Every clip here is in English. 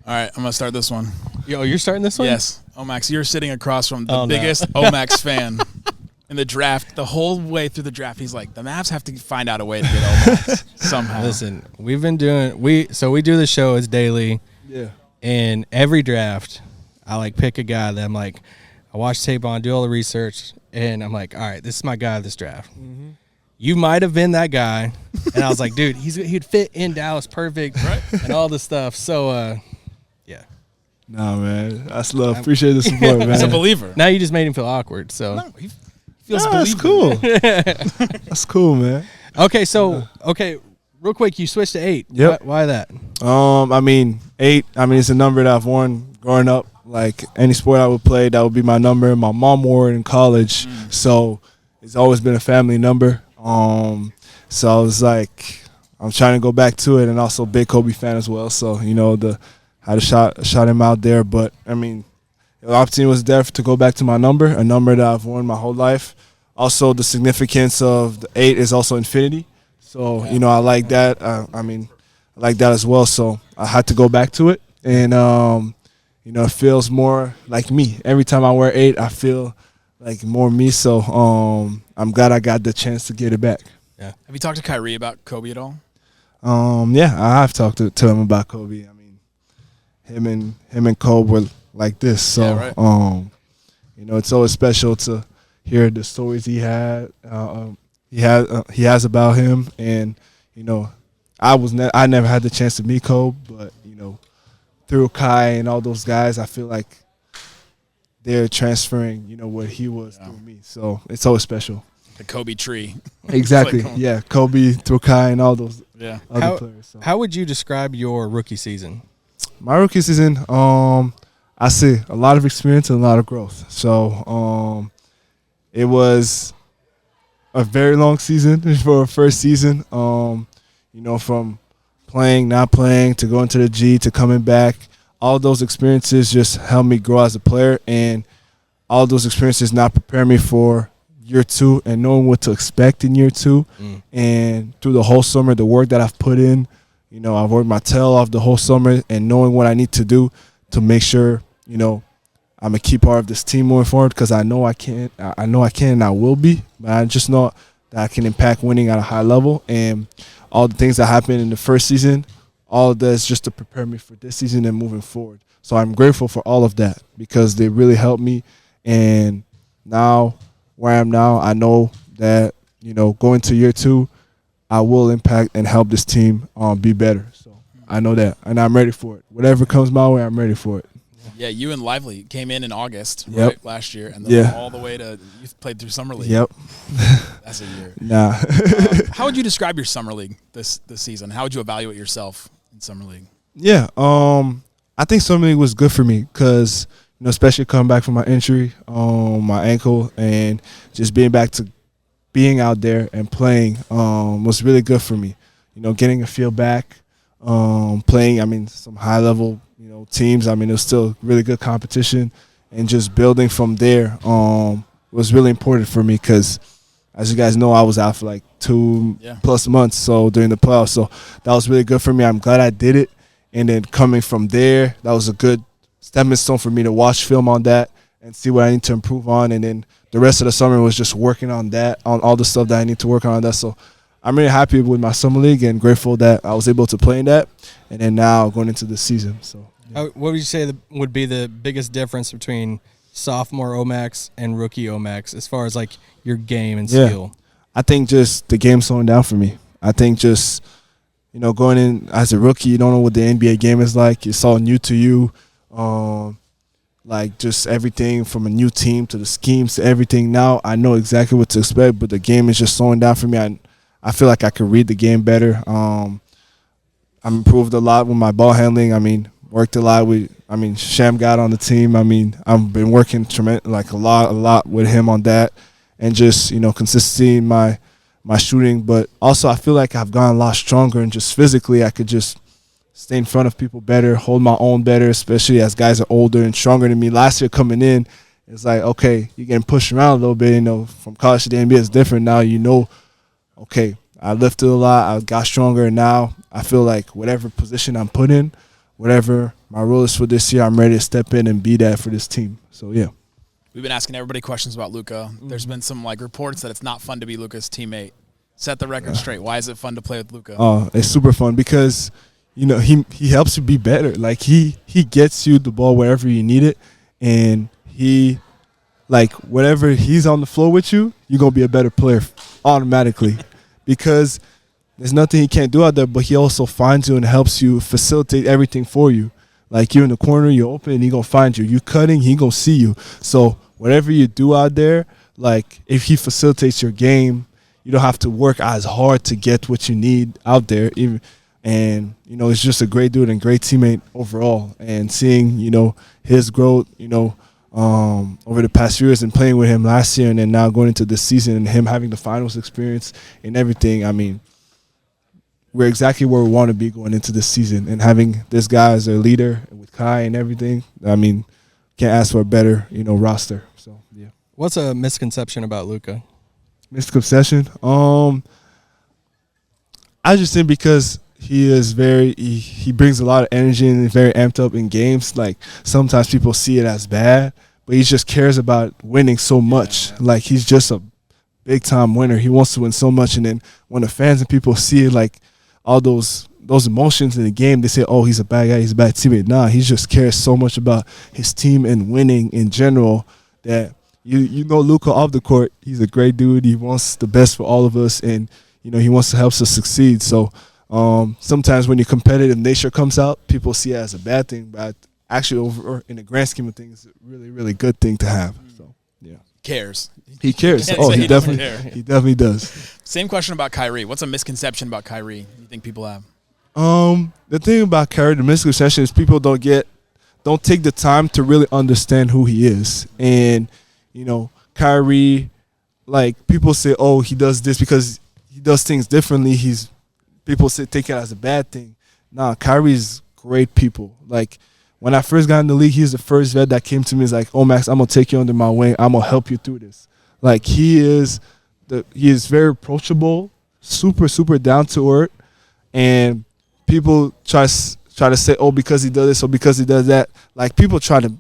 All right, I'm going to start this one. Yo, you're starting this one? Yes. Omax, you're sitting across from the biggest Omax fan in the draft. The whole way through the draft, he's like, the Mavs have to find out a way to get Omax somehow. Listen, we've been doing we do the show as daily. Yeah. And every draft, I pick a guy that I'm like, I watch tape on, do all the research, and I'm like, all right, this is my guy this draft. Mm-hmm. You might have been that guy, and I was like, dude, he'd fit in Dallas perfect, right? And all this stuff. So, yeah. Nah, man, that's love. Appreciate the support, man. He's a believer. Now you just made him feel awkward. So no, he feels that's cool. That's cool, man. Okay, so real quick, you switched to 8. Yep. Why that? 8. It's a number that I've worn growing up. Like any sport I would play, that would be my number. My mom wore it in college, so it's always been a family number. So I was like, I'm trying to go back to it, and also big Kobe fan as well. So had to shot him out there, but the opportunity was there to go back to my number, a number that I've worn my whole life. Also, the significance of the 8 is also infinity. So I like that. I like that as well. So I had to go back to it, and it feels more like me. Every time I wear 8, I feel like more me. So I'm glad I got the chance to get it back. Yeah. Have you talked to Kyrie about Kobe at all? Yeah, I have talked to him about Kobe. Him and Kobe were like this. So yeah, right. It's always special to hear the stories he has about him. And I never had the chance to meet Kobe, but through Kai and all those guys, I feel like they're transferring, what he was through me. So it's always special. The Kobe tree. Exactly. Yeah, Kobe through Kai and all those other players. So. How would you describe your rookie season? My rookie season, I see a lot of experience and a lot of growth. So it was a very long season for a first season. From playing, not playing, to going to the G, to coming back. All those experiences just helped me grow as a player, and all those experiences now prepare me for year 2 and knowing what to expect in year 2. And through the whole summer, the work that I've put in, I've worked my tail off the whole summer, and knowing what I need to do to make sure, I'm a key part of this team moving forward, because I know I can and I will be, but I just know that I can impact winning at a high level. And all the things that happened in the first season, all of that is just to prepare me for this season and moving forward. So I'm grateful for all of that, because they really helped me. And now, where I am now, I know that, going to year 2, I will impact and help this team be better. So I know that, and I'm ready for it. Whatever comes my way, I'm ready for it. Yeah, you and Lively came in August, yep. right, last year, and then all the way to you played through summer league. Yep, that's a year. Nah. How would you describe your summer league this season? How would you evaluate yourself in summer league? Yeah, I think summer league was good for me because especially coming back from my injury, my ankle, and just being back to being out there and playing was really good for me. Getting a feel back, playing. Some high level. Teams. It was still really good competition, and just building from there was really important for me because, as you guys know, I was out for like 2+ months. So during the playoffs, so that was really good for me. I'm glad I did it, and then coming from there, that was a good stepping stone for me to watch film on that and see what I need to improve on. And then the rest of the summer was just working on that, on all the stuff that I need to work on that. So I'm really happy with my summer league and grateful that I was able to play in that. And then now going into the season. So. What would you say would be the biggest difference between sophomore Omax and rookie Omax as far as your game and skill? I think just the game slowing down for me. I think just, going in as a rookie, you don't know what the NBA game is like. It's all new to you. Just everything from a new team to the schemes to everything. Now I know exactly what to expect, but the game is just slowing down for me. I feel like I could read the game better. I'm improved a lot with my ball handling. Worked a lot with, Sham got on the team. I've been working a lot with him on that, and just, consistency in my shooting. But also I feel like I've gotten a lot stronger, and just physically I could just stay in front of people better, hold my own better, especially as guys are older and stronger than me. Last year coming in, it's like, okay, you're getting pushed around a little bit, from college to the NBA is different. Now okay, I lifted a lot, I got stronger, and now I feel like whatever position I'm put in, whatever my role is for this year, I'm ready to step in and be that for this team. So, yeah. We've been asking everybody questions about Luka. There's been some reports that it's not fun to be Luka's teammate. Set the record straight. Why is it fun to play with Luka? Oh, it's super fun because, he helps you be better. Like, he gets you the ball wherever you need it, and whenever he's on the floor with you, you're going to be a better player automatically because there's nothing he can't do out there, but he also finds you and helps you facilitate everything for you. Like, you're in the corner, you're open, he going to find you. You cutting, he going to see you. So whatever you do out there, if he facilitates your game, you don't have to work as hard to get what you need out there. And, it's just a great dude and great teammate overall. And seeing, his growth, over the past few years and playing with him last year and then now going into this season and him having the finals experience and everything, I mean, we're exactly where we want to be going into this season. And having this guy as our leader with Kai and everything, I mean, can't ask for a better, roster. So, yeah. What's a misconception about Luka? Misconception? I just think because he is he brings a lot of energy and is very amped up in games. Like, sometimes people see it as bad, but he just cares about winning so much. Yeah. Like, he's just a big-time winner. He wants to win so much. And then when the fans and people see it, all those emotions in the game, they say, oh, he's a bad guy, he's a bad teammate. Nah, he just cares so much about his team and winning in general that Luka off the court, he's a great dude. He wants the best for all of us, and, he wants to help us succeed. So sometimes when your competitive nature comes out, people see it as a bad thing, but actually over in the grand scheme of things, it's a really, really good thing to have. So, yeah. Cares. He cares. Oh, he definitely does. Same question about Kyrie. What's a misconception about Kyrie you think people have? The thing about Kyrie, the misconception is people don't take the time to really understand who he is. And, Kyrie, people say, oh, he does this because he does things differently. People take it as a bad thing. Nah, Kyrie's great people. When I first got in the league, he's the first vet that came to me. He's like, Omax, I'm gonna take you under my wing. I'm gonna help you through this. He is very approachable, super, super down to earth, and people try to say, oh, because he does this or because he does that. People try to,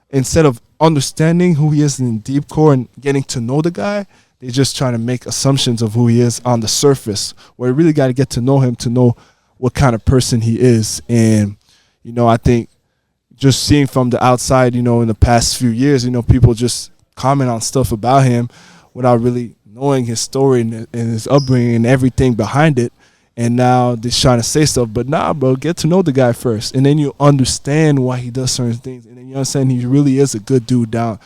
instead of understanding who he is in deep core and getting to know the guy, they're just trying to make assumptions of who he is on the surface, where you really got to get to know him to know what kind of person he is. And, I think just seeing from the outside, in the past few years, people just comment on stuff about him without really knowing his story and his upbringing and everything behind it. And now they're trying to say stuff. But nah, bro, get to know the guy first. And then you understand why he does certain things. And then you understand he really is a good dude down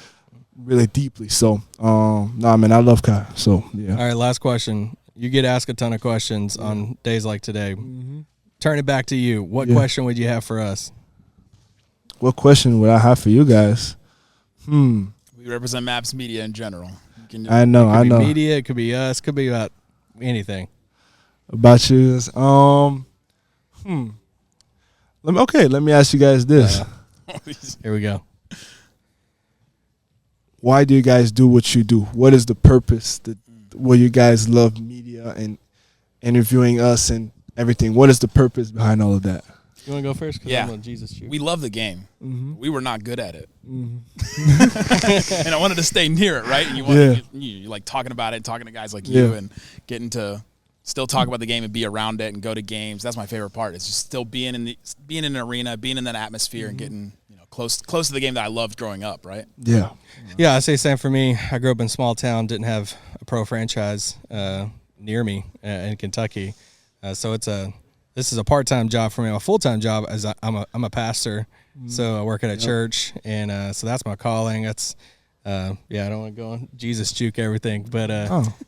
really deeply. So, man, I love Kai. So, yeah. All right, last question. You get asked a ton of questions on days like today. Mm-hmm. Turn it back to you. What question would you have for us? What question would I have for you guys? We represent Mavs media in general. I know. It could be media. It could be us. It could be about anything. About you. Let me ask you guys this. Here we go. Why do you guys do what you do? What is the purpose? What you guys love media and interviewing us and everything? What is the purpose behind all of that? You want to go first? Yeah. Jesus, we love the game. Mm-hmm. We were not good at it. Mm-hmm. And I wanted to stay near it, right? And you like talking about it, talking to guys like you and getting to still talk about the game and be around it and go to games. That's my favorite part. It's just still being in an arena, being in that atmosphere and getting close to the game that I loved growing up, right? Yeah. Yeah, I say same for me. I grew up in a small town, didn't have a pro franchise near me in Kentucky. So this is a part-time job for me. My full-time job is I'm a pastor, so I work at a church, and so that's my calling. That's I don't want to go on Jesus juke everything, but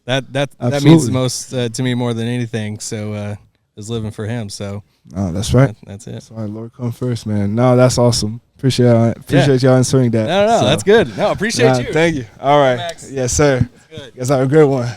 that means the most to me more than anything. So is living for Him. So that's right. That's it. Sorry, Lord, come first, man. No, that's awesome. Appreciate y'all answering that. No, that's good. No, appreciate you. Thank you. All right. Max. Yes, sir. Good. Guys have a great one.